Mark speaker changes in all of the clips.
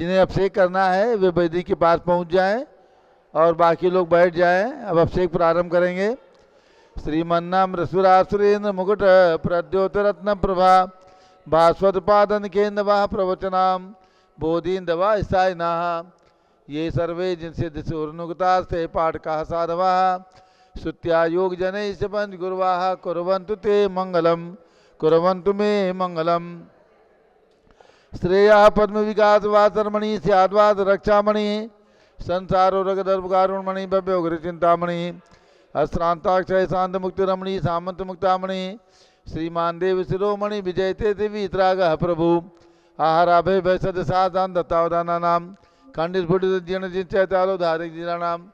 Speaker 1: जिन्हें अभिषेक करना है वे वेदी के पास पहुंच जाएं और बाकी लोग बैठ जाएं। अब अभिषेक प्रारंभ करेंगे। श्रीमन्नाम रसुरासुरेन्द्र मुकुट प्रद्योतरत्न प्रभा भास्वत पादन केन्द्रवा प्रवचनाम बोधीन्दवा ईसायना ये सर्वे जिनसे दिशोर्नुगतास्ते पाठका साधवा श्रुत्या योग जनै पंच गुरुवाः कुर्वन्तु ते मंगलम कुर्वन्तु मे मंगलम। श्रेया पद्म विकास वासरमणि स्याद्वाद रक्षामणि संसारो रगदर्भकारुणमणि भव्य उग्र चिंतामणि अस्त्रांताक्षय शांत मुक्ति रमणी सामंत मुक्तामणि श्रीमान देव शिरोमणि विजयते देवी त्रागः प्रभु आहाराभय भैसद साधान दत्तावदाना नाम खंडित फुटित जीर्ण जिंचैतालो धारिक जीरा नाम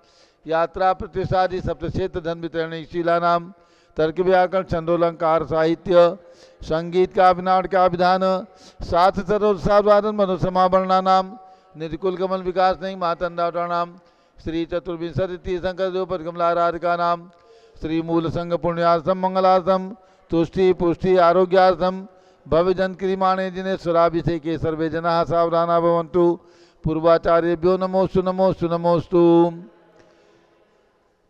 Speaker 1: यात्रा प्रतिष्ठादि सप्तक्षेत्र धन वितरण शीला नाम तर्क व्याकरण छंदोलंकार साहित्य संगीत का विनाट का विधान साथ सरोज साधवादन मनुसमावरणा नाम निधिकुल कमल विकास नहीं मातंडावटा नाम श्री चतुर्विंशति तीर्थंकर देवपद कमलाराधिका नाम श्री मूल संघ पुण्यार्थम मंगलार्थम तुष्टि पुष्टि आरोग्यार्थम भविजन क्रियमाणे जिन्हें सुराभिषेके सर्वे जना सावधाना भवन्तु पूर्वाचार्यभ्यो नमोस्तु नमोस्तु नमोस्तु।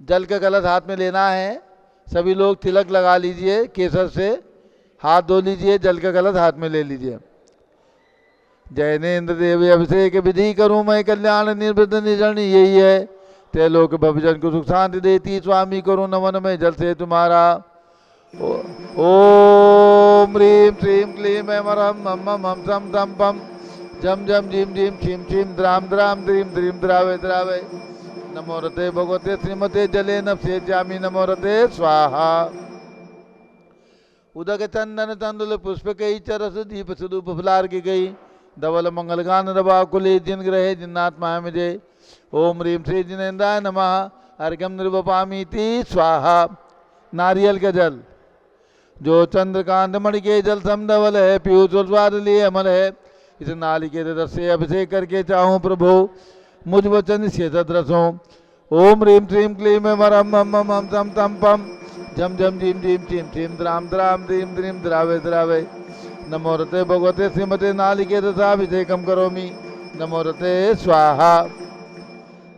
Speaker 1: जल का कलश हाथ में लेना है। सभी लोग तिलक लगा लीजिए, केसर से हाथ धो लीजिए, जल का कलश हाथ में ले लीजिए। जैनेन्द्र देव अभिषेक विधि करूं मैं कल्याण निर्वृद्ध निजरणी यही है ते लोक भवजन को सुख शांति देती स्वामी करूं नमन में जल से तुम्हारा। ओम ह्रीं श्रीं क्लीं ऐं रं मम मम सम तम पम जम जम जिम जिम छिम छिम द्राम द्राम द्रीं द्रीं द्रावे द्रावे नमो रते भगवते श्रीमते जले नभसे जामी नमो रते स्वाहा। उदक चंदन तंदुल पुष्प कई चरस दीप सुदूप फुलार की गई धवल मंगल गान रवा कुले जिन ग्रहे जिन्नात्मा मुझे। ओम ह्रीं श्री जिनेन्द्राय नमः अर्घ्यम निर्वपामीति स्वाहा। नारियल का जल जो चंद्रकांत मणि के जल समधवल है पीयूष स्वाद लिए अमल है इस नाली के रस से अभिषेक करके चाहूँ प्रभु मुझ वचन से रसों। ओम ह्रीं श्रीं क्लीं ऐं रं मम मम सम तम पम झम झम झीम झीम छिम छिम द्राम द्राम द्रीं द्रीं द्रावे द्रावे नमो रते भगवते श्रीमते नालिके रसाभिषेकम करोमि नमो रते स्वाहा।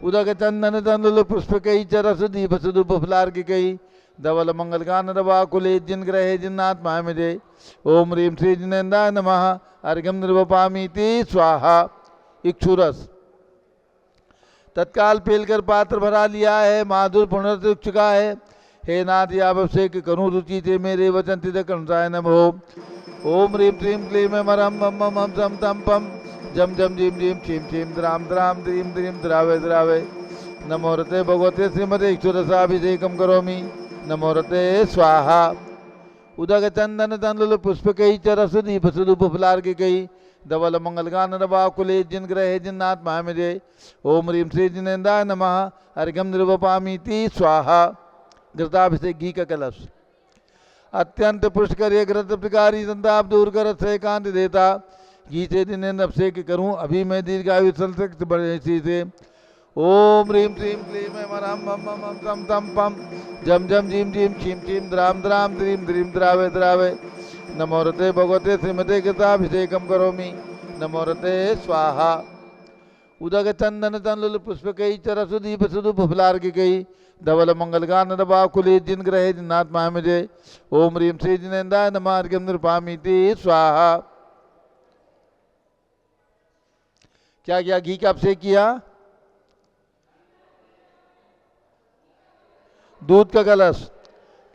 Speaker 1: उदक चंदन तंदुल पुष्प कई चरस दीप सुदूप फुलार की कई धवल मंगल गान रवा कुले जिन ग्रहे जिन्नात्मा मुझे। ओम ह्रीं श्री जिनेन्द्राय नमः अर्घ्यम निर्वपामीति स्वाहा। इक्षुरस तत्काल पेलकर पात्र भरा लिया है, माधुर पुनर्त उठ चुका है। हे नाथ अभिषेक करूँ रुचि थे मेरे वचन तिदक अनुसाय नमो। ओम ह्रीं श्रीं क्लीं ऐं रं मम मम सम तम पम जम जम जिम जिम छिम छिम द्राम द्राम द्रीं द्रीं द्रावे द्रावे नमो रते भगवते श्रीमते इक्षुरसाभिषेकम करोमि नमो रते स्वाहा। उदक चंदन तंदुल पुष्प कई चरस दीप सुदूप फुलार की कई धवल मंगल गान रवा कुले जिन ग्रहे जिन्नात्मा मुझे। ओम ह्रीं श्री जिनेन्द्राय नमः अर्घ्यम निर्वपामीति स्वाहा। घृताभिषेक घी का कलश अत्यंत पुष्कर घृत प्रकारी संताप दूर कर एकांत देता घी से जिनेन्द्र अभिषेक करूं अभी मैं दीर्घायु संसक्त बड़ी से। ओम ह्रीं श्रीं क्लीं ऐं रं मम मम सम तम पम झम झम झीम झीम छिम छिम द्राम द्राम द्रीं द्रीं द्रावे द्रावे नमो रते भगवते श्रीमते कृताभिषेकम करोमि नमो रते स्वाहा। उदक चंदन तंदुल पुष्प कई चरसु दीप सुदूप फुलार की कई धवल मंगल गान रवा कुले जिन ग्रहे जिन्नात्मा मुझे। ओम ह्रीं श्री जिनेन्द्राय नमः अर्घ्यम निर्वपामीति स्वाहा। क्या क्या घी का अभिषेक किया? दूध का कलश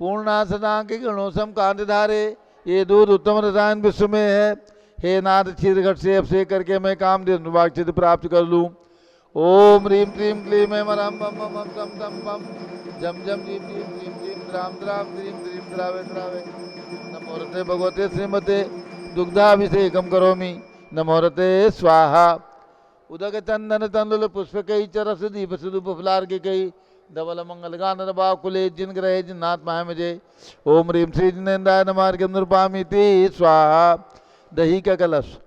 Speaker 1: पूर्णासनांक गणोसम कांत धारे ये दूध उत्तम रसायन विश्व में है। हे नाथ क्षीर घट से अभिषेक करके मैं काम निर्वाचित प्राप्त कर लूँ। ओम ह्रीं श्रीं क्लीं ऐं रं मम मम सम तम पम झम झम झीम झीम झीम झीम द्राम द्राम द्रीं द्रीं द्रावे द्रावे नमो रते भगवते श्रीमते दुग्धाभिषेकम करोमि नमो रते स्वाहा। उदक चंदन तंदुल पुष्प कई चरस दीप सुदूप फुलार की कई धवल मंगल गान रवा कुले जिन ग्रहे जिन्नात्मा मुझे। ओम ह्रीं श्री जिनेन्द्राय नमः अर्घ्यम निर्वपामीति स्वाहा। दही का कलश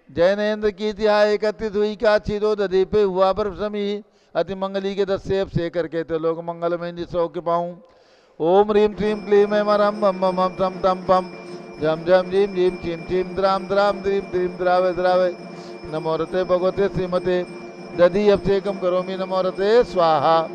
Speaker 1: जैनेन्द्र की तिहाई एकत्रित हुई का क्षीरो दधी पे हुआ पर समी अति मंगली के 10 से अभिषेक करके तो लोग मंगल में निसौ के पाऊँ। ओम ह्रीं श्रीं क्लीं ऐं रं मम मम सम तम पम झम झम झीम झीम छिम छिम द्राम द्राम द्रीं द्रीं द्रावे द्रावे नमो रते भगवते श्रीमते दधि अभिषेकम करोमि नमो रते स्वाहा।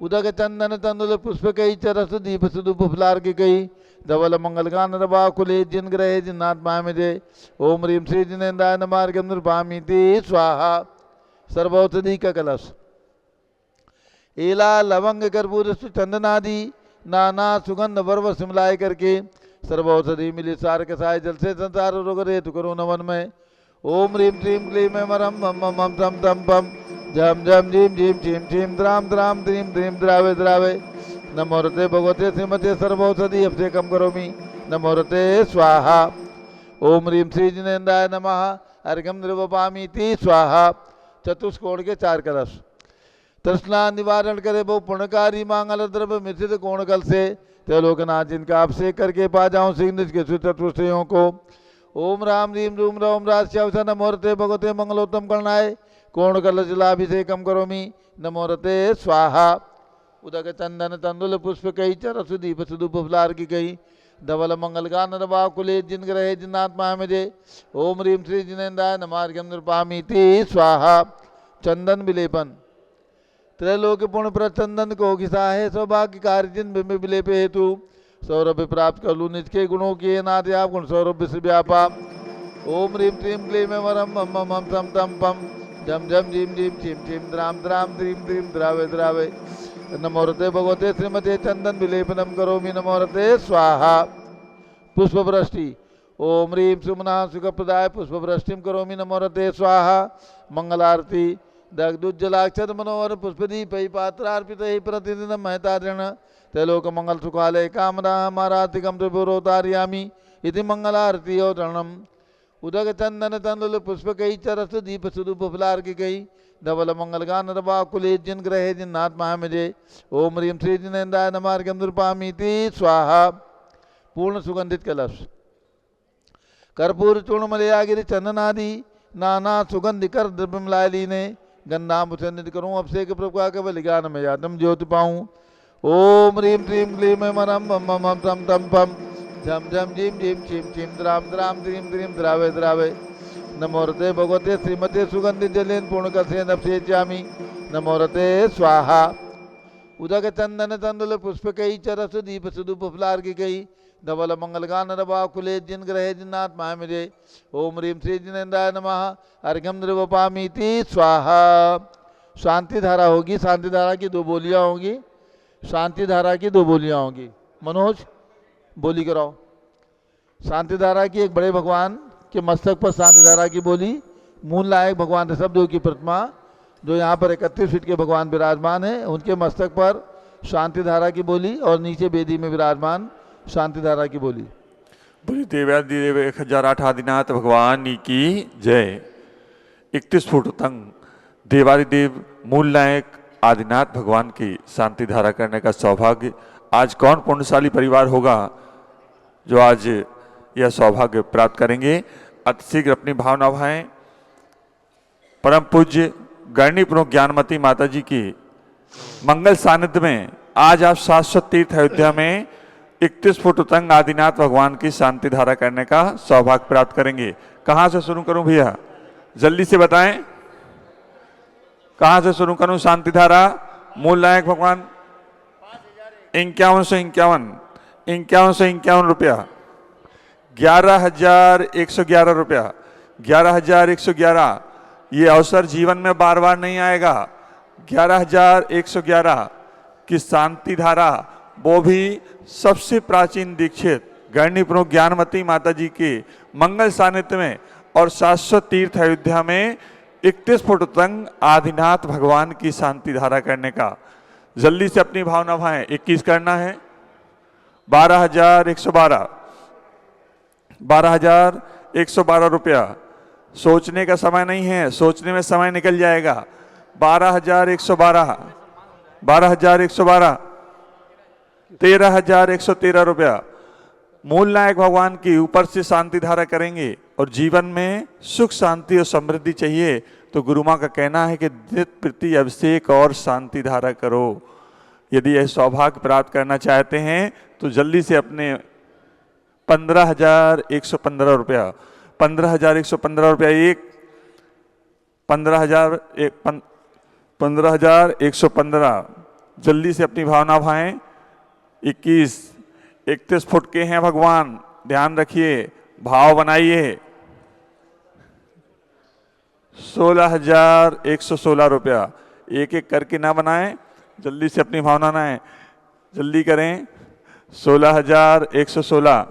Speaker 1: उदक चंदन तंदुल पुष्प कई चरस दीप सुदुप फुलार की कई धवल मंगल गान रवा कुले जिन ग्रहे जिन्नात्मा में जय ओम ह्रीम श्री जिनेन्द्राय नमार्गम नृपामीति स्वाहा। सर्वौषधि का कलश एला लवंग कर्पूर चंदनादि नाना सुगंध वर्व सिमलाय करके सर्वौषधि मिली सार कसाय जल से संसार रोग रेतु करो नवन में ओम ह्रीम श्रीम क्लीम मरम मम मम तम तम पम झम झम झीम झीम झीम झीम द्राम द्राम द्रीम द्रीम द्रावे द्रावे नमो रते भगवते श्रीमते सर्वौषधि अभिषेकम करोमि नमो रते स्वाहा। ओम ह्रीम श्री जिनेन्द्राय नमः अर्घ्यम निर्वपामीति स्वाहा। चतुष्कोण के 4 कलश तृष्णा निवारण करे वो पुण्यकारी मांगल द्रव्य मिश्रित कोण कल से त्रिलोकनाथ जिनका अभिषेक करके पा जाऊं सिंह के चतुष्टयों को ओम राम रीम रूम रोम राष्ट्र नमो रते भगवते मंगलोत्तम करणाय कोण कल जलाभिषेकम करोमि नमो रते स्वाहा। उदक चंदन तंदुल पुष्प कई चरस दीप सुदुप फुलार की कई धवल मंगल गान रवा कुले जिन ग्रहे जिन्नात्मा में जय ओम ह्रीम श्री जिनेन्द्राय नमार्घ्यम नृपामीति स्वाहा। चंदन विलेपन त्रैलोक पुण्य प्रचंदन को घिसाहे सौभाग्य कार्य जिन बिंब विलेप हेतु सौरभ प्राप्त कर लू निज के गुणों के नाथ आप गुण सौरभ विश्व व्यापा ओम ह्रीम क्लीम क्लीम वरम मम मम तम तम पम झम झम झीम झीम झीम झीम द्राम द्राम द्रीम द्रीम द्रावे द्रावे नमो रते भगवते श्रीमते चंदन विलेपनम करोमि नमो रते स्वाहा। पुष्प वृष्टि ओम ह्रीम सुमना सुखप्रदाय पुष्प वृष्टिम करोमि नमो रते स्वाहा। मंगलारती दग्धुज्जलाक्षर मनोहर पुष्पदीप पात्रार्पित प्रतिदिन महतारण त्रैलोक मंगल सुखालय कामना मारातिकम त्रिपुरोतारयामि इति मंगलारती औरणम उदक चंदन तंदुल पुष्प कई चरस दीप सुदुप फुलार की गई धवल मंगल गान रवा कुले जिन ग्रहे जिन्नात्मा में जय ओम ह्रीम श्री जिनेन्द्राय नमार्घ्यम नृपामीति स्वाहा। पूर्ण सुगंधित कलश कर्पूर चूर्ण मलयागिरि चंदनादि नाना सुगंधि कर द्रव्य मिलाय लीने गंधा मुसन्नित करूं अभिषेक प्रभुका केवल ज्ञान में यादम ज्योति पाऊं ओम ह्रीम क्लीम क्लीम मरम मम मम तम तम पम झम झम झीम झीम झीम झीम द्राम द्राम द्रीम द्रीम द्रावे द्रावे नमो रते भगवते श्रीमते सुगंधित जलेन पूर्ण कसेन अभिषेच्यामि नमो रते स्वाहा। उदक चंदन तंदुल पुष्प कई चरस दीप सुदुप फुलार की गई धवल मंगल गान रवा कुले जिन ग्रहे जिन्नात्मा में जय ओम ह्रीम श्री जिनेन्द्राय नमः अर्घ्यम निर्वपामीति स्वाहा। शांति धारा होगी, शांति धारा की 2 बोलियां होंगी, शांति धारा की 2 बोलियां होंगी। मनोज बोली कराओ। शांति धारा की एक बड़े भगवान के मस्तक पर शांति धारा की बोली, मूल नायक भगवान ऋषभदेव की प्रतिमा जो यहाँ पर 31 फीट के भगवान विराजमान है उनके मस्तक पर शांति धारा की बोली और नीचे वेदी में विराजमान शांति धारा की बोली।
Speaker 2: बोली देवादिदेव 1008 आदिनाथ भगवान की जय। 31 फुट तंग देवादिदेव मूल नायक आदिनाथ भगवान की शांति धारा करने का सौभाग्य आज कौन पुण्यशाली परिवार होगा जो आज यह सौभाग्य प्राप्त करेंगे। अतिशीघ्र अपनी भावना भाएं। परम पूज्य गणनी प्रमुख ज्ञानमती माता जी की मंगल सानिध्य में आज आप शाश्वत तीर्थ अयोध्या में 31 फुट तंग आदिनाथ भगवान की शांति धारा करने का सौभाग्य प्राप्त करेंगे। कहाँ से शुरू करूं भैया, जल्दी से बताएं कहाँ से शुरू करूं। शांति धारा मूल नायक भगवान 5151 रुपया, 11,111 रुपया, 11,111। ये अवसर जीवन में बार बार नहीं आएगा। 11,111 की शांति धारा, वो भी सबसे प्राचीन दीक्षित गणनी प्रमुख ज्ञानमती माता जी के मंगल सानिध्य में और शाश्वत तीर्थ अयोध्या में 31 फुट तंग आदिनाथ भगवान की शांति धारा करने का। जल्दी से अपनी भावना भाएं। 21 करना है। 12,112 रुपया। सोचने का समय नहीं है, सोचने में समय निकल जाएगा। 12,112, 13,113 रुपया। मूल नायक भगवान की ऊपर से शांति धारा करेंगे और जीवन में सुख शांति और समृद्धि चाहिए तो गुरु माँ का कहना है कि नित्य प्रति अभिषेक और शांति धारा करो। यदि यह सौभाग्य प्राप्त करना चाहते हैं तो जल्दी से अपने 15,115 रुपया, 15,115 रुपया एक, 15,115 जल्दी से अपनी भावना भाएं। 31 फुट के हैं भगवान, ध्यान रखिए, भाव बनाइए। 16,116 रुपया, एक एक करके ना बनाएं, जल्दी से अपनी भावना बनाएं, जल्दी करें। 16,116,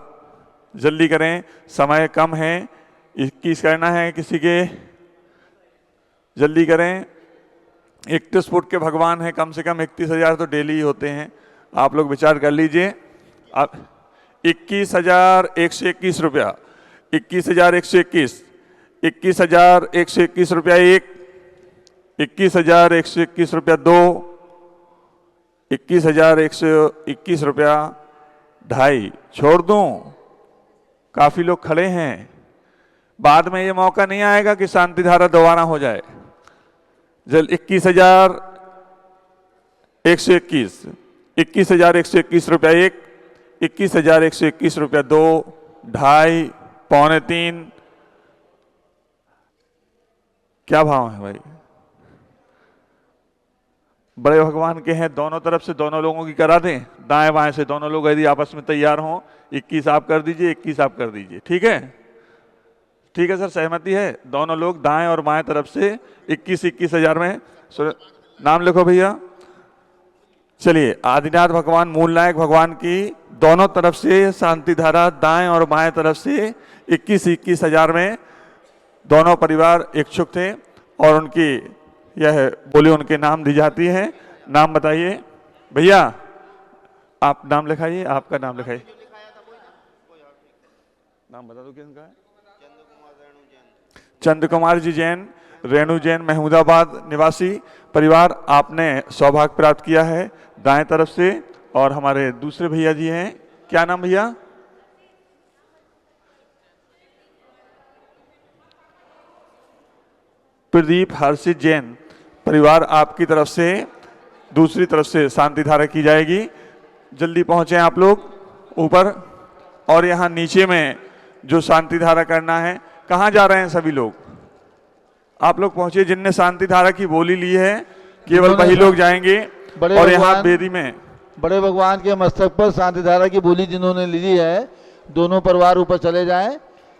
Speaker 2: जल्दी करें, समय कम है। 21 करना है किसी के, जल्दी करें। 31 फुट के भगवान हैं, कम से कम 31,000 तो डेली ही होते हैं, आप लोग विचार कर लीजिए। आप 21,121 रुपया, 21,121, 21,121 रुपया एक, 21,121 रुपया दो, 21,121 रुपया ढाई। छोड़ दूं, काफी लोग खड़े हैं, बाद में ये मौका नहीं आएगा कि शांति धारा दोबारा हो जाए। जल 21,121, 21,121 रुपया एक, 21,121 रुपया दो, ढाई, पौने तीन। क्या भाव है भाई? बड़े भगवान के हैं, दोनों तरफ से दोनों लोगों की करा दें, दाएं बाएं से दोनों लोग यदि आपस में तैयार हों। 21 आप कर दीजिए, 21 आप कर दीजिए, ठीक है? ठीक है सर, सहमति है? दोनों लोग दाएं और बाएं तरफ से 21,000 में नाम लिखो भैया। चलिए, आदिनाथ भगवान, मूल नायक भगवान की दोनों तरफ से शांति धारा, दाएं और बाएं तरफ से 21,000 में दोनों परिवार इच्छुक थे और उनकी यह बोली उनके नाम दी जाती है। नाम बताइए भैया, आप नाम लिखाइए, आपका नाम लिखाइए। नाम बता दो किसका है? चंद्र कुमार जी जैन, रेणु जैन, महमूदाबाद निवासी परिवार, आपने सौभाग्य प्राप्त किया है दाएं तरफ से। और हमारे दूसरे भैया जी हैं, क्या नाम भैया? प्रदीप हर्षित जैन परिवार, आपकी तरफ से दूसरी तरफ से शांति धारा की जाएगी। जल्दी पहुंचे आप लोग ऊपर। और यहाँ नीचे में जो शांति धारा करना है, कहाँ जा रहे हैं सभी लोग? आप लोग पहुंचे, जिनने शांति धारा की बोली ली है केवल वही लोग जाएंगे। और यहाँ बेदी में
Speaker 1: बड़े भगवान के मस्तक पर शांति धारा की बोली जिन्होंने ली है, दोनों परिवार ऊपर चले जाएं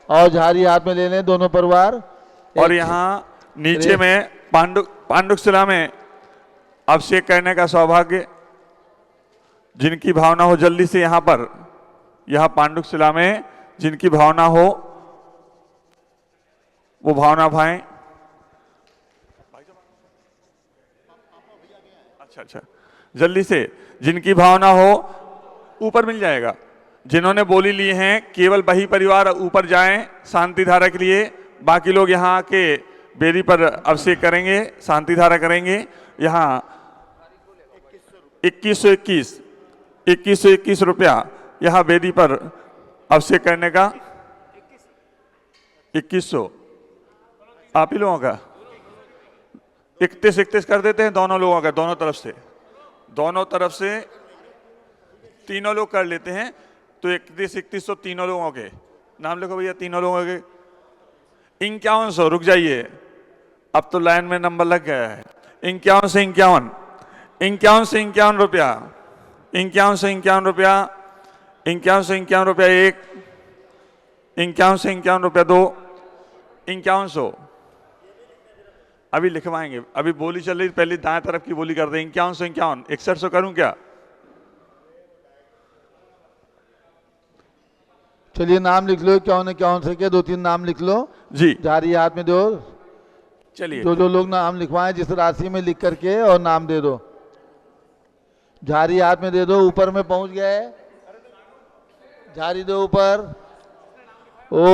Speaker 1: और झाड़ी हाथ में ले लें दोनों परिवार।
Speaker 2: और यहाँ नीचे में पांडुक शिला में अभिषेक करने का सौभाग्य जिनकी भावना हो, जल्दी से यहाँ पर, यहाँ पांडुक शिला में जिनकी भावना हो वो भावना भाएं। अच्छा, जल्दी से जिनकी भावना हो ऊपर मिल जाएगा। जिन्होंने बोली ली हैं केवल वही परिवार ऊपर जाएं शांति धारा के लिए, बाकी लोग यहाँ के बेदी पर अभिषेक करेंगे, शांति धारा करेंगे। यहाँ 21,121 रुपया यहाँ बेदी पर अभिषेक करने का। 2100 आप ही लोगों का, 31 कर देते हैं दोनों लोगों का, दोनों तरफ से तीनों लोग कर लेते हैं। तो 31 तीनों लोगों के नाम लिखो भैया, तीनों लोगों के। 5100, रुक जाइए, अब तो लाइन में नंबर लग गया है। 51 से 51, 51 से 51 रुपया, 51 से 51 रुपया, 51 से 51 रुपया एक, 51 से 51 रुपया दो, 5100 अभी लिखवाएंगे। अभी बोली चल रही, पहले दाएं तरफ की बोली कर दें। 51 से 51, 6100 करूं क्या?
Speaker 1: चलिए नाम लिख लो, 51 से के 2-3 नाम लिख लो
Speaker 2: जी,
Speaker 1: झाड़ी हाथ में दो।
Speaker 2: चलिए,
Speaker 1: जो लोग नाम लिखवाएं जिस राशि में लिख करके और नाम दे दो, झाड़ी हाथ में दे दो। ऊपर में पहुंच गए, झाड़ी दो ऊपर। ओम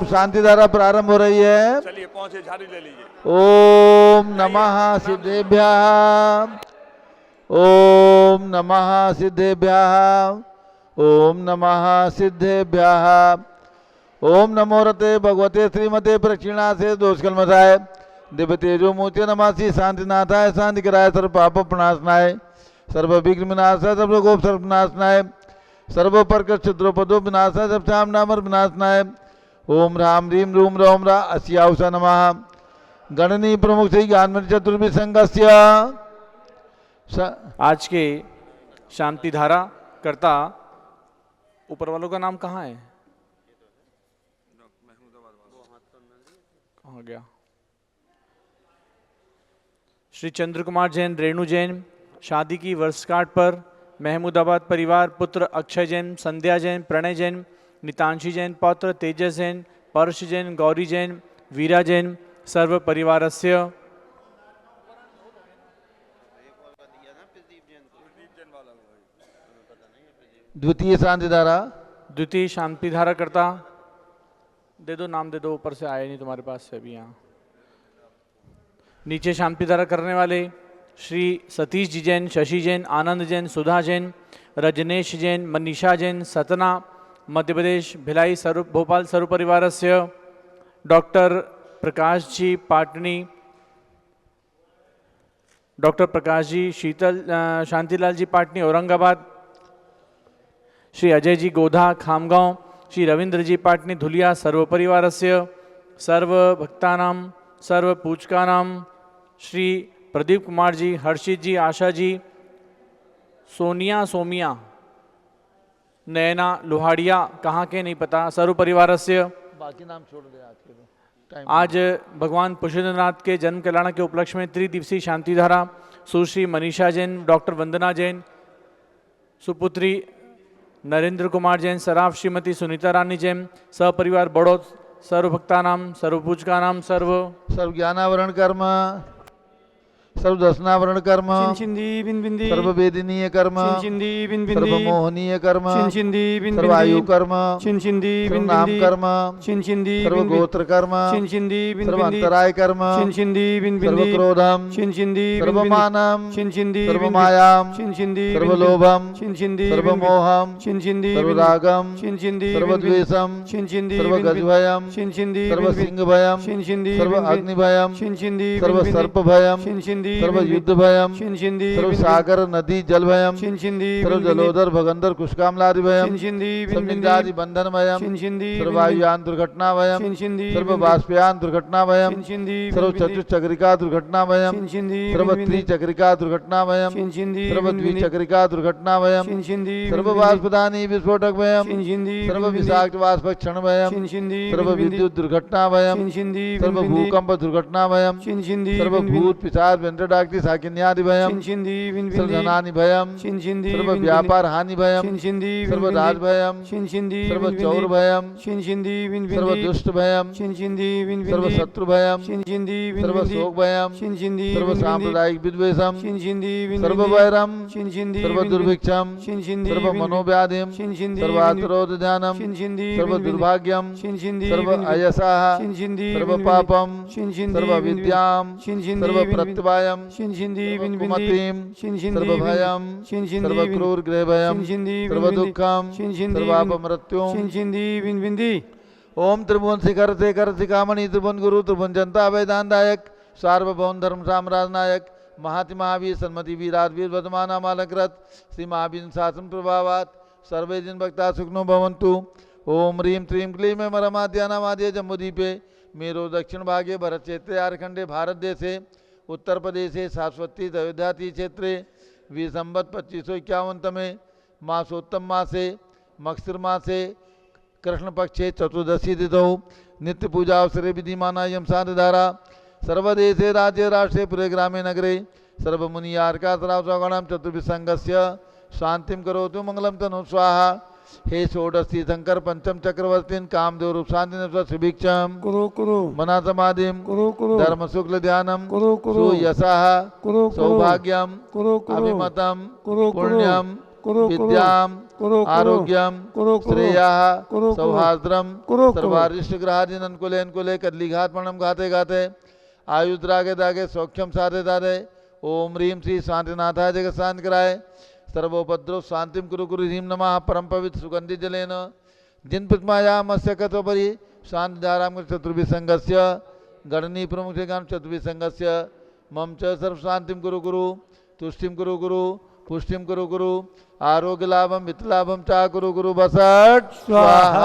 Speaker 1: शांति धारा प्रारंभ हो रही है।
Speaker 2: चलिए पहुंचे, झाड़ी ले लीजिए।
Speaker 1: ओम नमः सिद्धेभ्यः, ओम नमः सिद्धेभ्यः, ओम नमः सिद्धेभ्यः। ओम नमो रते भगवते श्रीमते प्रक्षिणासे दोषकल्मषाय दिव्य तेजो मूर्ति नमासि शांतिनाथाय शांतिकराय सर्व पाप प्रणाशनाय सर्व विघ्न विनाशाय सर्व गोप सर्व विनाशनाय सर्व प्रकृत क्षुद्रोपदो विनाशाय सब श्याम नामर विनाशनाय। ओम राम ह्रीं रूम रोम रा अस्याउष नमः। गणनी प्रमुख श्री ज्ञानमणि चतुर्भुज संघस्य
Speaker 3: आज के शांति धारा करता ऊपर वालों का नाम कहाँ है? कहाँ गया? श्री चंद्र कुमार जैन, रेणु जैन, शादी की वर्षगांठ पर महमूदाबाद परिवार, पुत्र अक्षय जैन, संध्या जैन, प्रणय जैन, नितांशी जैन, पौत्र तेजस जैन, पर्श जैन, गौरी जैन, वीरा जैन, सर्व परिवारस्य
Speaker 1: द्वितीय शांति धारा।
Speaker 3: द्वितीय शांति धारा करता दे दो, नाम दे दो, ऊपर से आए नहीं तुम्हारे पास से अभी। यहाँ नीचे शांति धारा करने वाले श्री सतीश जी जैन, शशि जैन, आनंद जैन, सुधा जैन, रजनेश जैन, मनीषा जैन, सतना मध्य प्रदेश, भिलाई भोपाल सर्व परिवारस्य डॉक्टर प्रकाश जी पाटनी, डॉक्टर प्रकाश जी शीतल, शांतिलाल जी पाटनी औरंगाबाद, श्री अजय जी गोधा खामगांव, श्री रविंद्र जी पाटनी धुलिया सर्व परिवारस्य सर्व भक्तानां सर्व पूजकानां श्री प्रदीप कुमार जी, हर्षित जी, आशा जी, सोनिया सोमिया, नयना लोहाड़िया, कहाँ के नहीं पता, सर्व परिवारस्य।
Speaker 1: बाकी नाम छोड़ दे आज के टाइम।
Speaker 3: आज भगवान पुष्पेंद्रनाथ के जन्म कल्याण के उपलक्ष्य में त्रिदिवसीय शांति धारा सुश्री मनीषा जैन, डॉक्टर वंदना जैन, सुपुत्री नरेंद्र कुमार जैन, सराफ श्रीमती सुनीता रानी जैन, सपरिवार बड़ौद, सर्व भक्तानाम सर्व पूजकानाम सर्व
Speaker 1: सर्व ज्ञानावरण कर्म, सर्व दर्शनावरण कर्म, सर्व वेदनीय कर्म, सर्व मोहनीय कर्म, सर्व आयु कर्म, सर्व नाम कर्म, सर्व गोत्र कर्म, सर्व अंतराय कर्म, सर्व क्रोधम, सर्व मानम, सर्व मायाम, सर्व लोभम, सर्व मोहम, सर्व रागम, सर्व द्वेषम, सर्व गजभयम, सर्व सिंह भयम, सर्व अग्नि भयम, सर्व सर्प भयम, सर्व युद्ध भयम, सर्व सागर नदी जल भयम, सर्व जलोदर भगंदर कुशकामलादि भयम, सर्व निंदादि बंधन भयम, सर्व वायुयान दुर्घटना भयम, सर्व बाष्पयान दुर्घटना भयम, सर्व चतुश्चक्रिका दुर्घटना भयम, सर्व त्रिचक्रिका दुर्घटना भयम, सर्व द्विचक्रिका दुर्घटना भयम, सर्व बाष्पदानी विस्फोटक भयम, सर्व विषाक्त वाष्प क्षण भयम, सर्व विद्युत दुर्घटना भयम, सर्व भूकंप दुर्घटना भयम, सर्व भूत पिशाच डाक्टी साकिन्यादि भयम, सर्व धनानि भयम, सर्व व्यापार हानि भयम, सर्व राज भयम, सर्व चौर भयम, सर्व दुष्ट भयम, सर्व शत्रु भयम, सर्व शोक भयम, सर्व सांप्रदायिक विद्वेषम, सर्व वैरम, सर्व दुर्भिक्षम, सर्व मनोव्याधिम, सर्व आत्रोध ध्यानम, सर्व दुर्भाग्यम, सर्व अयसाः, सर्व पापम, सर्व विद्याम, सर्व प्रत्यवायम, कुमतिम, सर्व भयम, सर्व क्रूर गृह भयम, सर्व दुःखम, सर्वाप मृत्युम। ओम त्रिभुवन शिखर शेखर शिखामणि त्रिभुवन गुरु त्रिभुवन जनता वेदांतायक सार्वभौम धर्म साम्राज्य नायक महाति महावीर सन्मति वीराधवीर वर्धमाना मालकृत श्री महावीर शासन प्रभावात सर्वे जन भक्ता सुखनो भवन्तु। ओम ह्रीं त्रीं क्लीं मरमाद्यानामाद्य जम्बूद्वीपे मेरो दक्षिण भागे भरत क्षेत्रे आर्खंडे भारत देशे उत्तर प्रदेशे शाश्वती अयोध्याति क्षेत्रे विसंवत 2551 में मासोत्तम मासे मत्सर मासे कृष्ण पक्षे चतुर्दशी तिथौ नित्य पूजा अवसरे विधिमाना यम शांति धारा सर्वदेशे राज्य राष्ट्रे पुरे ग्रामे नगरे सर्वमुनि आर्कासरावगणम चतुर्भुज संघस्य शांतिम करोतु मंगलम तनु स्वाहा। हे षोडशी शंकर पंचम चक्रवर्तीन कामदेव रूप शांति श्रीभिक्षम मना समाधिम धर्म शुक्ल ध्यानम सुयशः सौभाग्यम अभिमतम पुण्यम विद्याम आरोग्यम श्रेयः सौहार्द्रम सर्वारिष्ट ग्रहादीन अनुकूले अनुकूले कदलीघात मणम घाते घाते आयुद्रागे दागे सौख्यम साधे दादे। ओम ह्रीं श्री शांतिनाथाय जगत शांति कराय सर्वोपद्रव शांतिम कुरु कुरु ह्रीं नमः परम पवित्र सुगंधि जलेन जिन प्रतिमाया मत्स्य कथोपरि शांति धाराम चतुर्भुज संघस्य गणनी प्रमुख चतुर्भुज संघस्य मम च सर्व शांतिम कुरु कुरु तुष्टिम कुरु कुरु पुष्टिम कुरु कुरु आरोग्य लाभम मित्र लाभम चा कुरु कुरु बसट स्वाहा।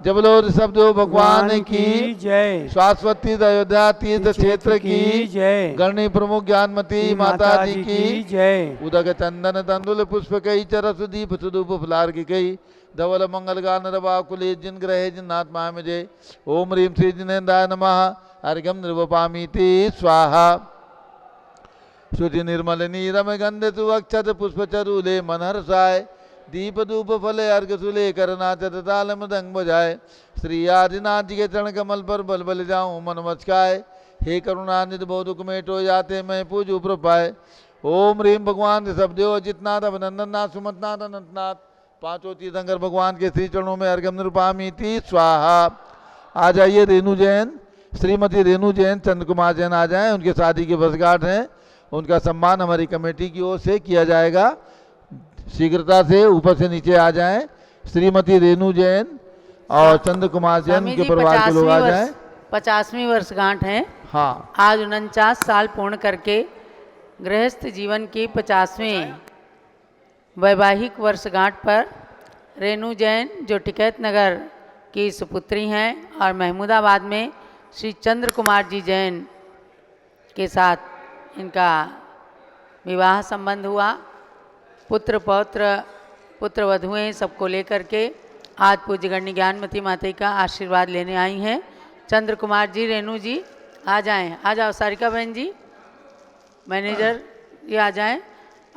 Speaker 1: जबलोर ऋषभदेव भगवान की
Speaker 4: जय।
Speaker 1: शाश्वत तीर्थ अयोध्या तीर्थ क्षेत्र की
Speaker 4: जय।
Speaker 1: गणनी प्रमुख ज्ञानमती माता जी की
Speaker 4: जय।
Speaker 1: उदक चंदन तंदुल पुष्प कई चरस दीप सुदूप फुलार की कई धवल मंगल गान रवाकुले जिन ग्रहे जिन्नाथ महामजे ओम ह्रीं श्री जिनेन्द्राय नमः अर्घ्यम निर्वपामीति स्वाहा श्रुति निर्मल नीरम गंध सुवक्षत पुष्प चरूले मनहर्षाय दीप धूप फले अर्घ सुले कर नाचत ताल मृदंग बजाए श्री आदिनाथ जी के चरण कमल पर बल बल जाऊं मन मचकाए हे करुणानिध बोधुक मेटो जाते मैं पूजू प्रपाए ओम ह्रीं भगवान ऋषभदेव अजितनाथ अभिनंदननाथ सुमतनाथ अनंतनाथ पांचों तीर्थंकर भगवान के श्री चरणों में अर्घ्यम निरूपामीति स्वाहा। आ जाइए रेणु जैन, श्रीमती रेणु जैन, चंद्र कुमार जैन आ जाएं, उनके शादी की वर्षगांठ है, उनका सम्मान हमारी कमेटी की ओर से किया जाएगा। शीघ्रता से ऊपर से नीचे आ जाएं। श्रीमती रेणु जैन और चंद्र कुमार जैन
Speaker 5: स्वामी
Speaker 1: उनके
Speaker 5: जी
Speaker 1: परिवार के लोग आ जाएं।
Speaker 5: 50वीं वर्षगांठ है।
Speaker 1: हाँ,
Speaker 5: आज 49 साल पूर्ण करके गृहस्थ जीवन की 50वें वैवाहिक वर्षगांठ पर रेणु जैन जो टिकैत नगर की सुपुत्री हैं और महमूदाबाद में श्री चंद्र कुमार जी जैन के साथ इनका विवाह संबंध हुआ। पुत्र पौत्र पुत्र वधुएं सबको लेकर के आज पूज्य गण्य ज्ञानमती माता का आशीर्वाद लेने आई हैं। चंद्र कुमार जी, रेणु जी आ जाएं, आ जाओ। सारिका बहन जी, मैनेजर ये आ जाएं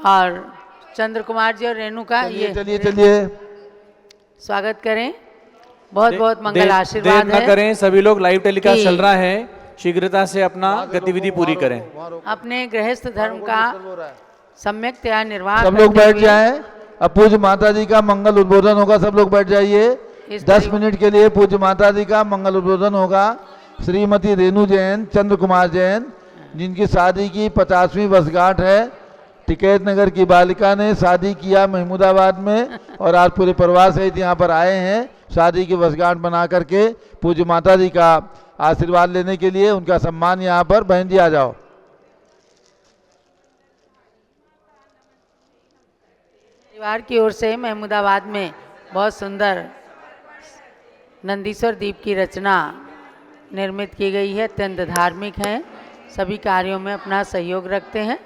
Speaker 5: और चंद्र कुमार जी और रेणु का ये
Speaker 1: चलिए
Speaker 5: स्वागत करें। बहुत बहुत मंगल
Speaker 3: देर
Speaker 5: आशीर्वाद
Speaker 3: न
Speaker 5: है।
Speaker 3: करें, सभी लोग लाइव टेलीकास्ट
Speaker 5: कि-
Speaker 3: चल रहा है, शीघ्रता से अपना गतिविधि पूरी करें।
Speaker 5: अपने गृहस्थ धर्म का सम्यकतया निर्वाह
Speaker 1: सब लोग
Speaker 5: करते
Speaker 1: बैठ
Speaker 5: हुए
Speaker 1: जाएं। अब पूज्य माता जी का मंगल उद्बोधन होगा, सब लोग बैठ जाइए।
Speaker 5: इस
Speaker 1: 10
Speaker 5: तरीके-
Speaker 1: मिनट के लिए पूज्य माता जी का मंगल उद्बोधन होगा। श्रीमती रेणु जैन, चंद्र कुमार जैन, जिनकी शादी की 50वीं वर्षगांठ है, टिकैत नगर की बालिका ने शादी किया महमूदाबाद में और आज पूरे परिवार सहित यहाँ पर आए हैं शादी की वर्षगांठ बना करके पूज्य माता जी का आशीर्वाद लेने के लिए। उनका सम्मान यहाँ पर, बहन जी आ जाओ।
Speaker 5: परिवार की ओर से महमूदाबाद में बहुत सुंदर नंदीश्वर दीप की रचना निर्मित की गई है। अत्यंत धार्मिक है, सभी कार्यों में अपना सहयोग रखते हैं।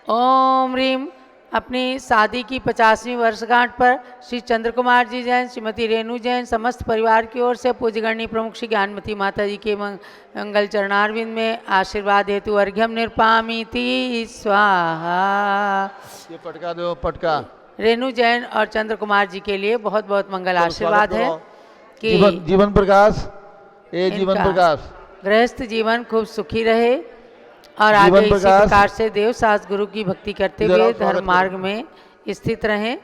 Speaker 5: ओम ह्रीं अपनी शादी की 50वीं वर्षगांठ पर श्री चंद्र कुमार जी जैन, श्रीमती रेणु जैन, समस्त परिवार की ओर से पूज्य गणनी प्रमुख श्री ज्ञानमती माता जी के मंगल चरणारविंद में आशीर्वाद हेतु अर्घ्यम निर्पामीति स्वाहा।
Speaker 1: ये पटका दो, पटका।
Speaker 5: रेणु जैन और चंद्र कुमार जी के लिए बहुत बहुत मंगल आशीर्वाद है कि
Speaker 1: जीवन प्रकाश, ए जीवन
Speaker 5: इनका
Speaker 1: प्रकाश,
Speaker 5: गृहस्थ जीवन खूब सुखी रहे और
Speaker 1: जीवन
Speaker 5: आगे इसी
Speaker 1: प्रकाश।
Speaker 5: प्रकार से देव सास गुरु की भक्ति करते
Speaker 1: इधर आओ,
Speaker 5: हुए
Speaker 1: स्वागत
Speaker 5: धर्म मार्ग
Speaker 1: करो।
Speaker 5: में स्थित रहें।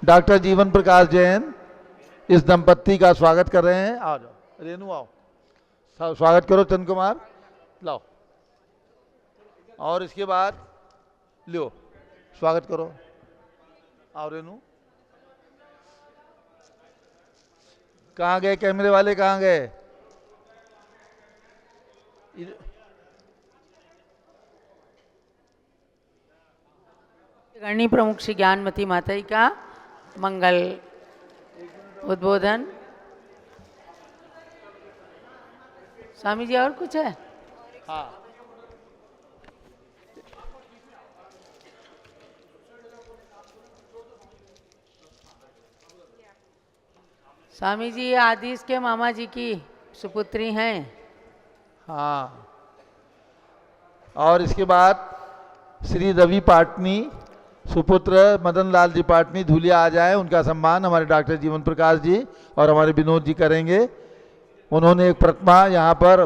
Speaker 1: डॉक्टर जीवन प्रकाश जैन इस दंपत्ति का स्वागत कर रहे हैं। आ जाओ रेणु, आओ स्वागत करो। चंद्र कुमार लाओ, और इसके बाद लो स्वागत करो। आओ रेणु, कहाँ गए कैमरे वाले, कहाँ गए?
Speaker 5: गणनी प्रमुख श्री ज्ञानमती माता जी का मंगल उद्बोधन। स्वामी जी और कुछ है?
Speaker 1: हाँ,
Speaker 5: स्वामी जी आदिश के मामा जी की सुपुत्री हैं।
Speaker 1: हाँ, और इसके बाद श्री रवि पाटनी सुपुत्र मदन लाल जी पाटनी धुलिया आ जाए। उनका सम्मान हमारे डॉक्टर जीवन प्रकाश जी और हमारे विनोद जी करेंगे। उन्होंने एक प्रतिमा यहाँ पर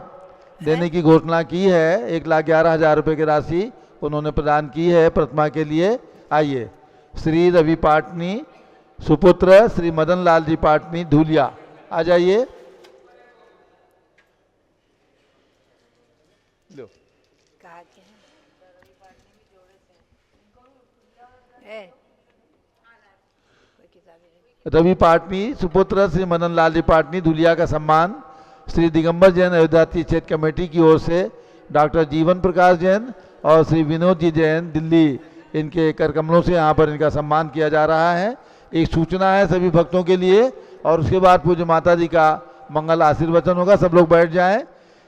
Speaker 1: देने की घोषणा की है। 1,11,000 रुपये की राशि उन्होंने प्रदान की है प्रतिमा के लिए। आइए, श्री रवि पाटनी सुपुत्र श्री मदन लाल जी पाटनी धुलिया आ जाइए। लो, रवि पाटनी सुपुत्र श्री मदन लाल जी पाटनी धुलिया का सम्मान श्री दिगंबर जैन अयोध्या तीर्थ क्षेत्र कमेटी की ओर से डॉक्टर जीवन प्रकाश जैन और श्री विनोद जी जैन दिल्ली, इनके कर कमलों से यहाँ पर इनका सम्मान किया जा रहा है। एक सूचना है सभी भक्तों के लिए, और उसके बाद पूज्य माता जी का मंगल आशीर्वचन होगा। सब लोग बैठ जाएं।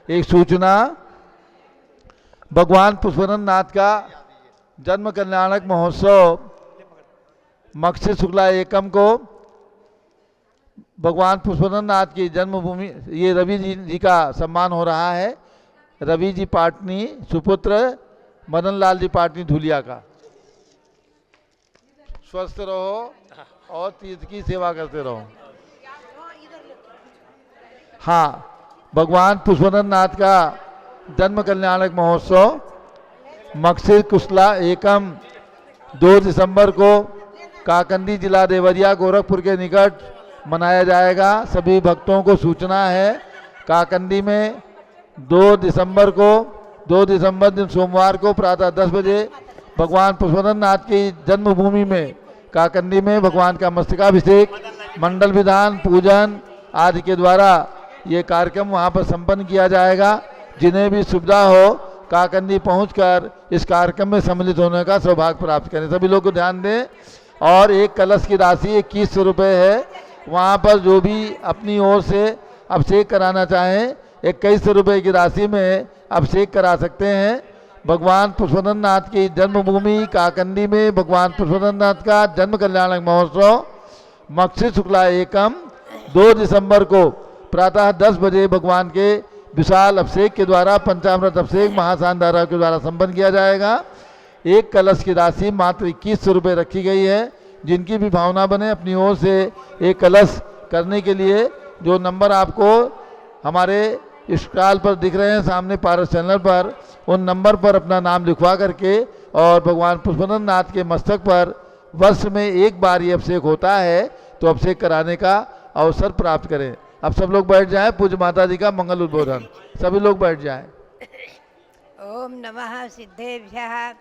Speaker 1: एक सूचना, भगवान पुष्पनंद नाथ का जन्म कल्याणक महोत्सव मक्षिर शुक्ला एकम को भगवान पुष्पनंद नाथ की जन्मभूमि, ये रवि जी का सम्मान हो रहा है। रवि जी पाटनी सुपुत्र मदन लाल जी पाटनी धुलिया का। स्वस्थ रहो और तीर्थ की सेवा करते रहो। हाँ, भगवान पुष्पनंद नाथ का जन्म कल्याणक महोत्सव मक्षिर कुशला एकम 2 दिसंबर को काकंदी जिला देवरिया गोरखपुर के निकट मनाया जाएगा। सभी भक्तों को सूचना है, काकंदी में 2 दिसंबर दिन सोमवार को प्रातः 10 बजे भगवान पुष्पनंद नाथ की जन्मभूमि में काकंदी में भगवान का मस्तकाभिषेक, मंडल विधान, पूजन आदि के द्वारा ये कार्यक्रम वहाँ पर संपन्न किया जाएगा। जिन्हें भी सुविधा हो काकंदी पहुंचकर इस कार्यक्रम में सम्मिलित होने का सौभाग्य प्राप्त करें। सभी लोग को ध्यान दें। और एक कलश की राशि 2100 रुपये है। वहाँ पर जो भी अपनी ओर से अभिषेक कराना चाहें 2100 रुपये की राशि में अभिषेक करा सकते हैं। भगवान पुष्पनंद नाथ की जन्मभूमि काकंदी में भगवान पुष्पनंद नाथ का जन्म कल्याणक महोत्सव मक्षिर शुक्ला एकम 2 दिसंबर को प्रातः 10 बजे भगवान के विशाल अभिषेक के द्वारा पंचामृत अभिषेक महासान धारा के द्वारा संपन्न किया जाएगा। एक कलश की राशि मात्र 2100 रुपये रखी गई है। जिनकी भी भावना बने अपनी ओर से एक कलश करने के लिए जो नंबर आपको हमारे स्क्रॉल पर दिख रहे हैं सामने पारस चैनल पर, उन नंबर पर अपना नाम लिखवा करके और भगवान पुष्पनंद नाथ के मस्तक पर वर्ष में एक बार ये अभिषेक होता है तो अभिषेक कराने का अवसर प्राप्त करें। अब सब लोग बैठ जाएं। पूज्य माता जी का मंगल उद्बोधन। सभी लोग बैठ जाएं।
Speaker 4: ओम नमः सिद्धेभ्यः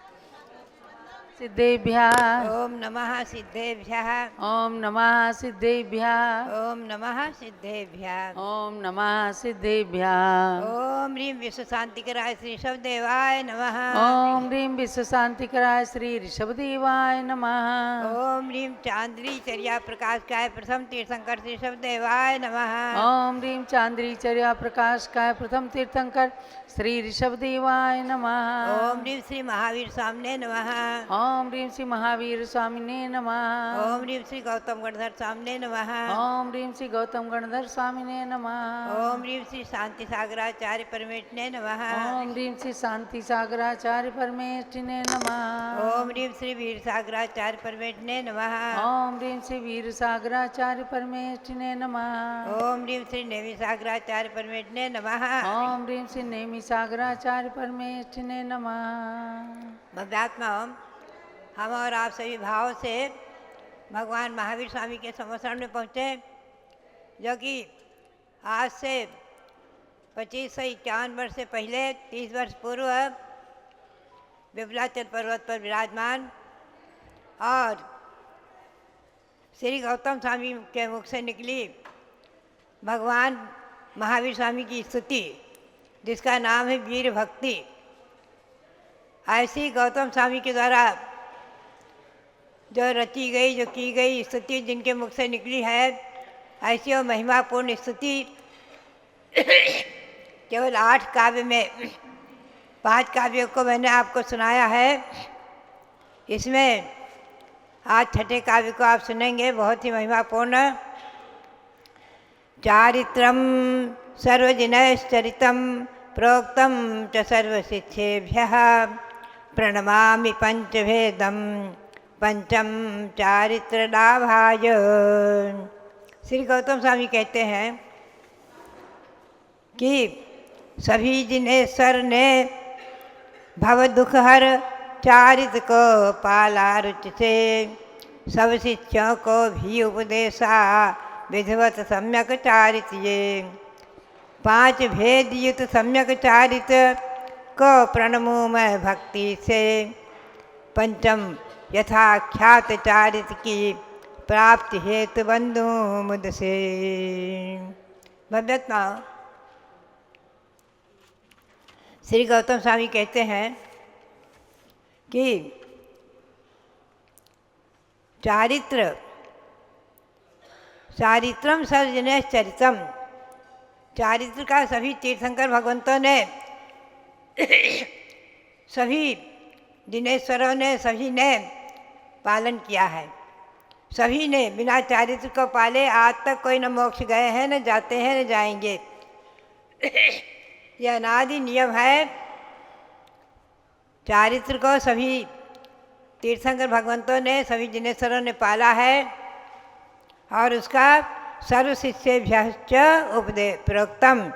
Speaker 5: सिद्धेभ्यः
Speaker 4: ओम नमः सिद्धेभ्यः
Speaker 5: ओम नमः सिद्धेभ्यः
Speaker 4: ओम नमः सिद्धेभ्यः
Speaker 5: ओम नमः सिद्धेभ्यः
Speaker 4: ओम ह्रीं विश्व शांतिकराय श्री शवदेवाय नमः
Speaker 5: ओम ह्रीं विश्व शांतिकराय श्री ऋषभदेवाय नमः
Speaker 4: ओम ह्रीं चांद्री चर्या प्रकाशकाय प्रथम तीर्थंकर श्री शवदेवाय नमः
Speaker 5: ओम ह्रीं चांद्री चर्या प्रकाश काय प्रथम तीर्थंकर श्री ऋषभदेवाय नमः
Speaker 4: ओम ह्रीं श्री महावीर सामने नमः
Speaker 5: ओम ह्रीं श्री महावीर स्वामिने नमः
Speaker 4: ओम ह्रीं श्री गौतम गणधर सामने नमः
Speaker 5: ओम ह्रीं श्री गौतम गणधर स्वामिने नमः
Speaker 4: ओम ह्रीं श्री शांति सागराचार्य परमेष्ठिने नमः
Speaker 5: ओम ह्रीं श्री शांति सागराचार्य परमेष्ठिने नमः
Speaker 4: ओम ह्रीं श्री वीर सागराचार्य परमेष्ठिने नमः
Speaker 5: ओम ह्रीं श्री वीर सागराचार्य परमेष्ठिने नमः
Speaker 4: ओम ह्रीं श्री नेमि सागराचार्य परमेष्ठिने नमः
Speaker 5: ओम ह्रीं श्री नेमि सागराचार्य परमेष्ठिने नमः।
Speaker 4: भव्यात्मा हम और आप सभी भाव से भगवान महावीर स्वामी के समर्षण में पहुँचे, जो कि आज से 2551 वर्ष से पहले 30 वर्ष पूर्व विमलाचल पर्वत पर विराजमान और श्री गौतम स्वामी के मुख से निकली भगवान महावीर स्वामी की स्तुति, जिसका नाम है वीर भक्ति। ऐसी गौतम स्वामी के द्वारा जो रची गई, जो की गई स्तुति जिनके मुख से निकली है, ऐसी और महिमापूर्ण स्तुति केवल 8 काव्य में 5 काव्यों को मैंने आपको सुनाया है। इसमें आज छठे काव्य को आप सुनेंगे, बहुत ही महिमापूर्ण। चारित्रम सर्वजिनश्चरितम प्रोक्तम च सर्वशिष्येभ्यः प्रणमामि पंचभेदम पंचम चारित्र लाभाय। श्री गौतम स्वामी कहते हैं कि सभी जिनेश्वर ने भव दुख हर चारित्र को पाला रुचि से, सब शिष्यों को भी उपदेशा विधिवत सम्यक चारित ये। 5 भेद युत सम्यक चारित को प्रणमू मैं भक्ति से, पंचम यथाख्यात चारित की प्राप्ति हेतु बंधु मुद से। भव्यत्मा श्री गौतम स्वामी कहते हैं कि चारित्र चारित्रम सर्वजने चरितम, चारित्र का सभी तीर्थंकर भगवंतों ने, सभी दिनेश्वरों ने, सभी ने पालन किया है। सभी ने बिना चारित्र को पाले आज तक कोई न मोक्ष गए हैं, न जाते हैं, न जाएंगे। यह अनादि नियम है। चारित्र को सभी तीर्थंकर भगवंतों ने, सभी जिनेश्वरों ने पाला है और उसका सर्व शिष्येभ्यश्च उपदेश प्रोक्तम,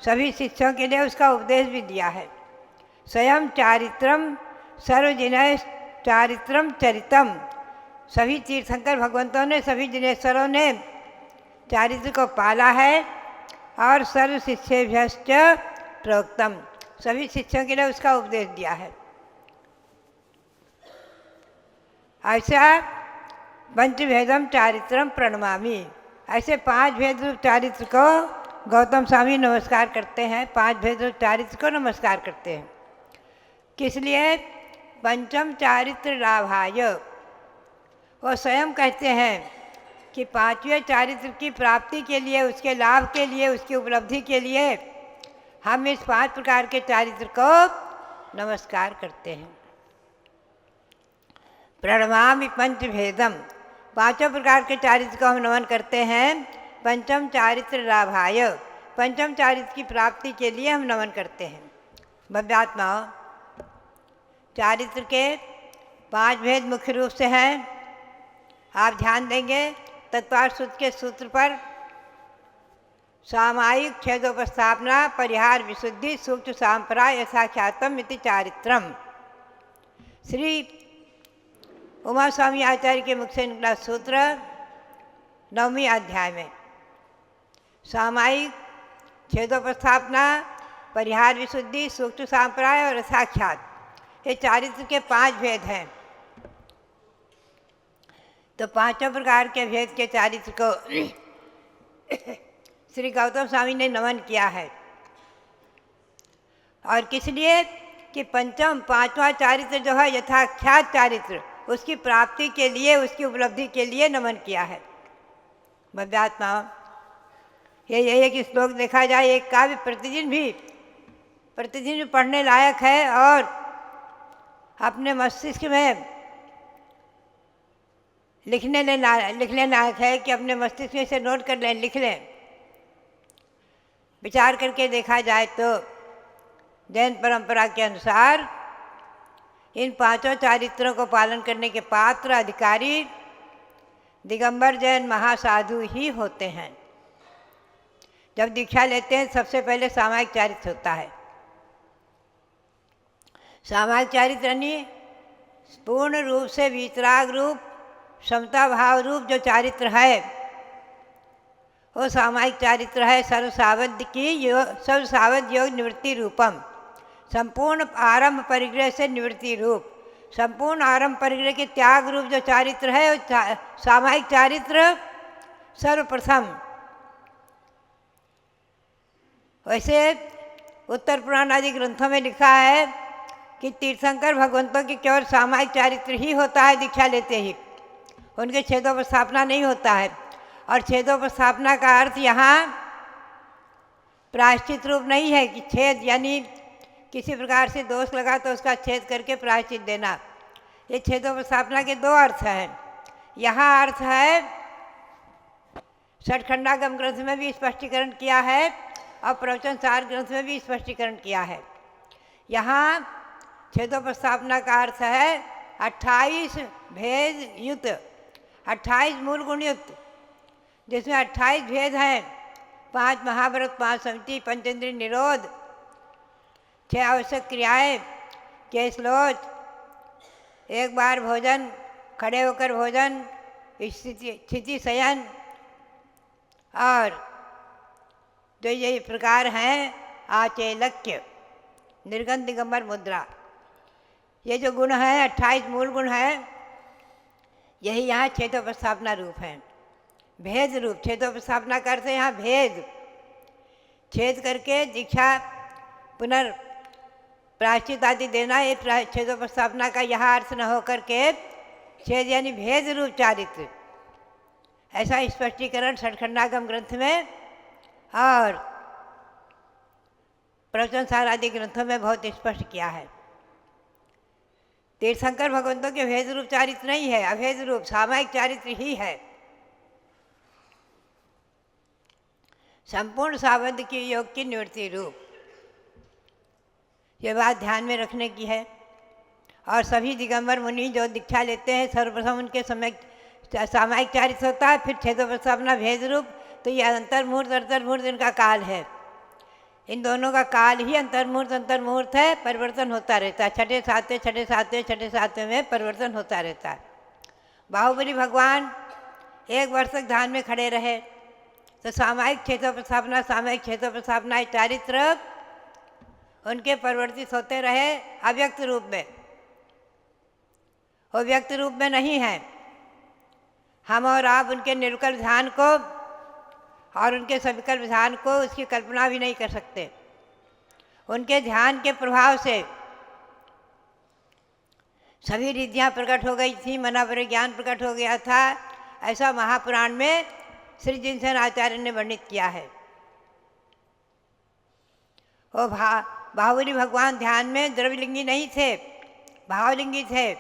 Speaker 4: सभी शिष्यों के लिए उसका उपदेश भी दिया है। स्वयं चारित्रम सर्वजिनय चारित्रम चरितम, सभी तीर्थंकर भगवंतों ने, सभी जिनेश्वरों ने चारित्र को पाला है और सर्व शिष्येभ्यश्च प्रोक्तम, सभी शिष्यों के लिए उसका उपदेश दिया है। ऐसा पंचभेदम चारित्रम प्रणमामि, ऐसे 5 भेद रूप चारित्र को गौतम स्वामी नमस्कार करते हैं, 5 भेद रूप चारित्र को नमस्कार करते हैं। किस लिए? पंचम चारित्र लाभाय, वो स्वयं कहते हैं कि 5वें चारित्र की प्राप्ति के लिए, उसके लाभ के लिए, उसकी उपलब्धि के लिए हम इस 5 प्रकार के चारित्र को नमस्कार करते हैं। प्रणमामि पंचभेदम, 5 प्रकार के चारित्र को हम नमन करते हैं। पंचम चारित्र लाभाय, पंचम चारित्र की प्राप्ति के लिए हम नमन करते हैं। भव्यात्माओं, चारित्र के 5 भेद मुख्य रूप से हैं। आप ध्यान देंगे तत्वार्थ सूत्र के सूत्र पर सामायिक छेदोपस्थापना परिहार विशुद्धि सूक्ष्म सांप्राय यथाख्यातम इति चारित्रम, श्री उमा स्वामी आचार्य के मुख से निकला सूत्र 9वें अध्याय में। सामायिक छेदोपस्थापना परिहार विशुद्धि सूक्ष्म सांप्राय और यथाख्यात, ये चारित्र के 5 भेद हैं। तो 5 प्रकार के भेद के चारित्र को श्री गौतम स्वामी ने नमन किया है। और किस लिए? कि पंचम 5वां चारित्र जो है यथाख्यात चारित्र, उसकी प्राप्ति के लिए, उसकी उपलब्धि के लिए नमन किया है। भव्यात्माओं, ये एक श्लोक देखा जाए, एक काव्य प्रतिदिन भी पढ़ने लायक है और अपने मस्तिष्क में लिखने लायक है कि अपने मस्तिष्क में इसे नोट कर लें, लिख लें। विचार करके देखा जाए तो जैन परंपरा के अनुसार इन 5 चारित्रों को पालन करने के पात्र अधिकारी दिगंबर जैन महासाधु ही होते हैं। जब दीक्षा लेते हैं सबसे पहले सामायिक चारित्र होता है। सामायिक चारित्र यानी पूर्ण रूप से वीतराग रूप, समता भाव रूप जो चारित्र है वो सामायिक चारित्र है। सर्वसावध योग निवृत्ति रूपम, संपूर्ण आरंभ परिग्रह से निवृत्ति रूप, संपूर्ण आरंभ परिग्रह के त्याग रूप जो चारित्र है वो सामायिक चारित्र सर्वप्रथम। वैसे उत्तर पुराण आदि ग्रंथों में लिखा है कि तीर्थंकर भगवंतों की केवल सामायिक चारित्र ही होता है दीक्षा लेते ही, उनके छेदोपस्थापना नहीं होता है। और छेदोपस्थापना का अर्थ यहाँ प्रायश्चित रूप नहीं है कि छेद यानी किसी प्रकार से दोष लगा तो उसका छेद करके प्रायश्चित देना। ये छेदोपस्थापना के 2 अर्थ हैं। यहाँ अर्थ है, षटखंडागम ग्रंथ में भी स्पष्टीकरण किया है और प्रवचन सार ग्रंथ में भी स्पष्टीकरण किया है। यहाँ छेदोपस्थापना का अर्थ है 28 भेद युक्त, 28 मूल गुण युक्त, जिसमें 28 भेद हैं। 5 महाव्रत, 5 समिति, पंचेंद्रिय निरोध, 6 आवश्यक क्रियाएं, केशलोच, 1 बार भोजन, खड़े होकर भोजन, स्थिति शयन, और जो ये प्रकार हैं आचेलक्य, निर्गन दिगंबर मुद्रा, ये जो गुण हैं 28 मूल गुण हैं, यही यहाँ छेदोपस्थापना रूप हैं। भेद रूप छेदोपस्थापना का अर्थ है यहाँ भेद, छेद करके दीक्षा पुनर् प्रायश्चित आदि देना, ये छेदोपस्थापना का यहाँ अर्थ न होकर के छेद यानी भेद रूप चारित्र, ऐसा स्पष्टीकरण सठखंडागम ग्रंथ में और प्रवचन सार आदि ग्रंथों में बहुत स्पष्ट किया है। तीर्थंकर भगवंतों के भेद रूप चारित्र नहीं है, अभेद रूप सामायिक चारित्र ही है। संपूर्ण साबंध की योग की निवृत्ति रूप, ये बात ध्यान में रखने की है। और सभी दिगंबर मुनि जो दीक्षा लेते हैं सर्वप्रथम उनके समय सामायिक चारित्र होता है, फिर छेदोपस्थापना भेद रूप। तो ये अंतर्मुहूर्त इनका काल है। इन दोनों का काल ही अंतर्मुहूर्त है, परिवर्तन होता रहता है। छठे सातवें में परिवर्तन होता रहता है। बाहुबली भगवान 1 वर्ष तक ध्यान में खड़े रहे तो सामायिक क्षेत्रोपस्थापना चारित्र उनके परिवर्तित होते रहे अव्यक्त रूप में। वो व्यक्त रूप में नहीं है। हम और आप उनके निर्विकल्प ध्यान को और उनके सविकल्प ध्यान को उसकी कल्पना भी नहीं कर सकते। उनके ध्यान के प्रभाव से सभी रिद्धियाँ प्रकट हो गई थी, मना पर ज्ञान प्रकट हो गया था। ऐसा महापुराण में श्री जिनसेन आचार्य ने वर्णित किया है। वो बाहुबली भगवान ध्यान में द्रव्यलिंगी नहीं थे, भावलिंगी थे,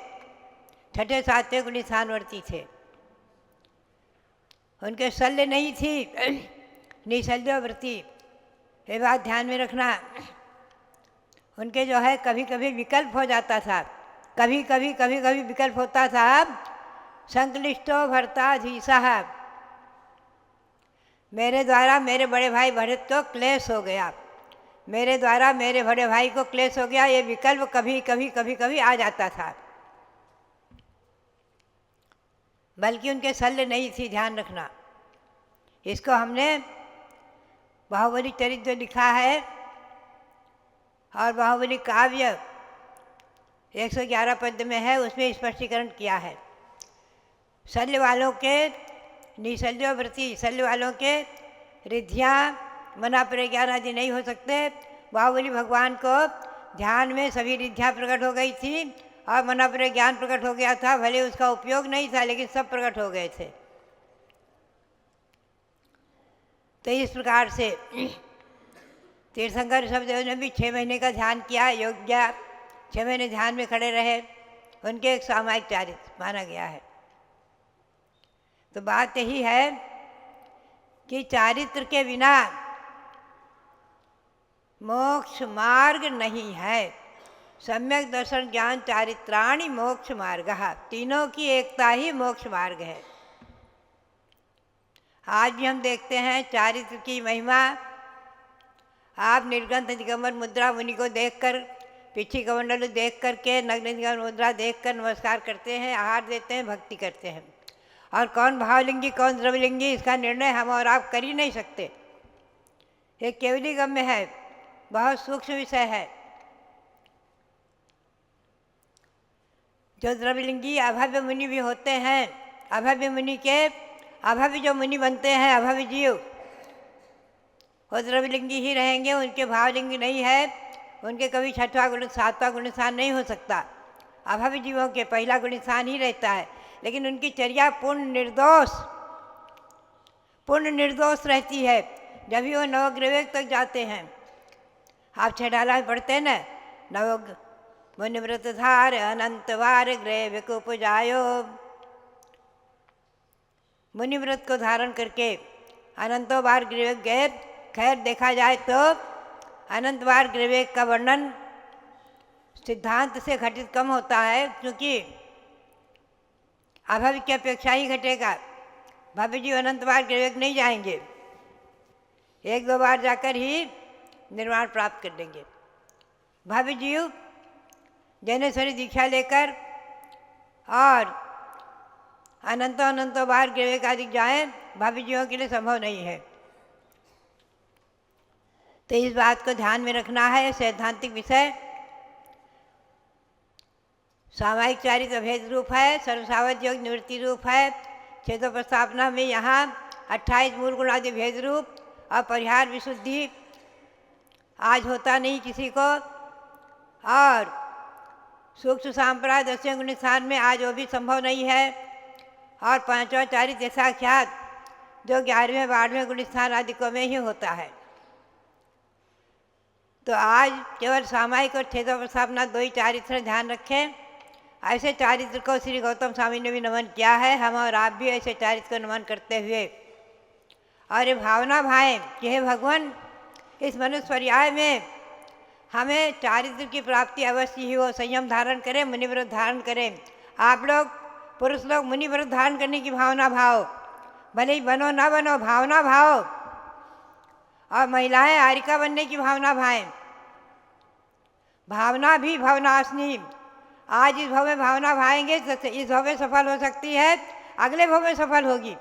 Speaker 4: छठे सातवें गुणी स्थानवर्ती थे। उनके शल्य नहीं थी, निशल्यवृत्ति। ये बात ध्यान में रखना। उनके जो है कभी कभी विकल्प हो जाता था, कभी कभी विकल्प होता था। संक्लिष्टो भरताधीशः, मेरे द्वारा मेरे बड़े भाई भरत को क्लेश हो गया, मेरे द्वारा मेरे बड़े भाई को क्लेश हो गया। ये विकल्प कभी आ जाता था, बल्कि उनके शल्य नहीं थी। ध्यान रखना। इसको हमने बाहुबली चरित्र जो लिखा है और बाहुबली काव्य 111 पद्य में है, उसमें स्पष्टीकरण किया है। शल्य वालों के निशल्यवृत्ति, शल्य वालों के रिद्धियाँ मना प्रज्ञान आदि नहीं हो सकते। बाहुबली भगवान को ध्यान में सभी रिद्धियाँ प्रकट हो गई थी और मना ज्ञान प्रकट हो गया था। भले उसका उपयोग नहीं था, लेकिन सब प्रकट हो गए थे। तो इस प्रकार से तीर्थंकर ऋषभदेव ने भी 6 महीने का ध्यान किया, योग किया। 6 महीने ध्यान में खड़े रहे, उनके एक सामायिक चारित्र माना गया है। तो बात यही है कि चारित्र के बिना मोक्ष मार्ग नहीं है। सम्यक दर्शन ज्ञान चारित्राणि मोक्ष मार्ग, तीनों की एकता ही मोक्ष मार्ग है। आज भी हम देखते हैं चारित्र की महिमा। आप निर्ग्रंथ दिगंबर मुद्रा मुनि को देखकर, पिछी कमंडल देख करके, नग्न दिगंबर मुद्रा देखकर नमस्कार करते हैं, आहार देते हैं, भक्ति करते हैं। और कौन भावलिंगी कौन द्रव्यलिंगी, इसका निर्णय हम और आप कर ही नहीं सकते। ये केवली गम्य है, बहुत सूक्ष्म विषय है। जो द्रव्यलिंगी अभव्य मुनि भी होते हैं, अभव्य मुनि के अभव्य जो मुनि बनते हैं, अभव्य जीव, वो द्रव्यलिंगी ही रहेंगे। उनके भावलिंगी नहीं है, उनके कभी 6वां गुण 7वां गुण स्थान नहीं हो सकता। अभव्य जीवों के पहला गुण स्थान ही रहता है। लेकिन उनकी चर्या पूर्ण निर्दोष रहती है। जब भी वो नवग्रवेक तक जाते हैं, आप 6 डाला में पढ़ते हैं ना, नव मुनिव्रत धार अनंतवार ग्रह उपजायो। मुनिव्रत को धारण करके अनंतों बार ग्रवेक गए। खैर देखा जाए तो अनंत बार ग्रवेक का वर्णन सिद्धांत से घटित कम होता है, क्योंकि अभव्य की अपेक्षा ही घटेगा। भव्य जीव अनंत बार ग्रवेक नहीं जाएंगे, 1-2 बार जाकर ही निर्वाण प्राप्त कर लेंगे। भव्य जीव जैनेश्वरी दीक्षा लेकर और अनंतों बार ग्रवेक आदि जाएं, भव्य जीवों के लिए संभव नहीं है। तो इस बात को ध्यान में रखना है। सैद्धांतिक विषय सामायिक चारित्र अभेद रूप है, सर्वसावध योग निवृत्ति रूप है। क्षेत्रोपस्थापना में यहाँ 28 मूल गुण आदि भेद रूप और परिहार विशुद्धि आज होता नहीं किसी को। और सूक्ष्म सांप्राय 10वें गुण स्थान में आज वो भी संभव नहीं है। और 5वां चारित्र साक्षात जो 11वें 12वें गुण स्थान आदिकों में ही होता है। तो आज केवल सामायिक और क्षेत्र पर अपना 2 ही चारित्र ध्यान रखें। ऐसे चारित्र को श्री गौतम स्वामी ने भी नमन किया है। हम और आप भी ऐसे चारित्र को नमन करते हुए और ये भावना भाएं कि हे भगवान, इस मनुष्य पर्याय में हमें चारित्र की प्राप्ति अवश्य ही हो। संयम धारण करें, मुनिव्रत धारण करें। आप लोग पुरुष लोग मुनिव्रत धारण करने की भावना भाव, भले ही बनो ना बनो, भावना भाव। और महिलाएं आरिका बनने की भावना भाएं। भावना भी भवनाशनी। आज इस भव में भावना भाएंगे तो इस भव में सफल हो सकती है, अगले भव में सफल होगी,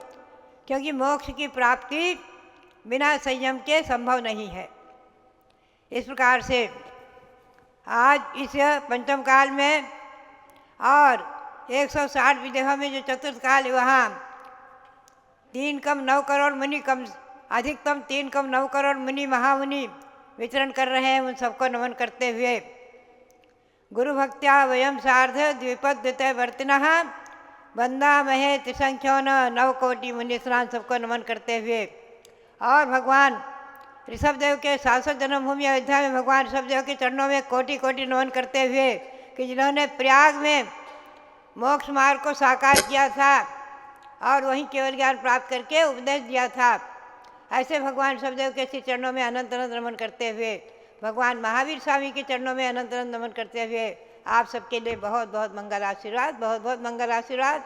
Speaker 4: क्योंकि मोक्ष की प्राप्ति बिना संयम के संभव नहीं है। इस प्रकार से आज इस पंचम काल में और 160 विदेहों में जो चतुर्थ काल है, वहाँ 3 कम 9 करोड़ मुनि, कम अधिकतम 3 कम 9 करोड़ मुनि महामुनि विचरण कर रहे हैं। उन सबको नमन करते हुए गुरु भक्त्या वयम सार्ध द्विपद्यत वर्तिनः बंदा महे त्रिसंख्यो न 9 कोटि मुनि स्नान सबको नमन करते हुए और भगवान ऋषभदेव के 700 जन्मभूमि अयोध्या में भगवान ऋषभदेव के चरणों में कोटि कोटि नमन करते हुए कि जिन्होंने प्रयाग में मोक्ष मार्ग को साकार किया था और वहीं केवल ज्ञान प्राप्त करके उपदेश दिया था। ऐसे भगवान ऋषभदेव के श्री चरणों में अनंत अनंत नमन करते हुए, भगवान महावीर स्वामी के चरणों में अनंत अनंत नमन करते हुए आप सबके लिए बहुत बहुत मंगल आशीर्वाद, बहुत बहुत मंगल आशीर्वाद।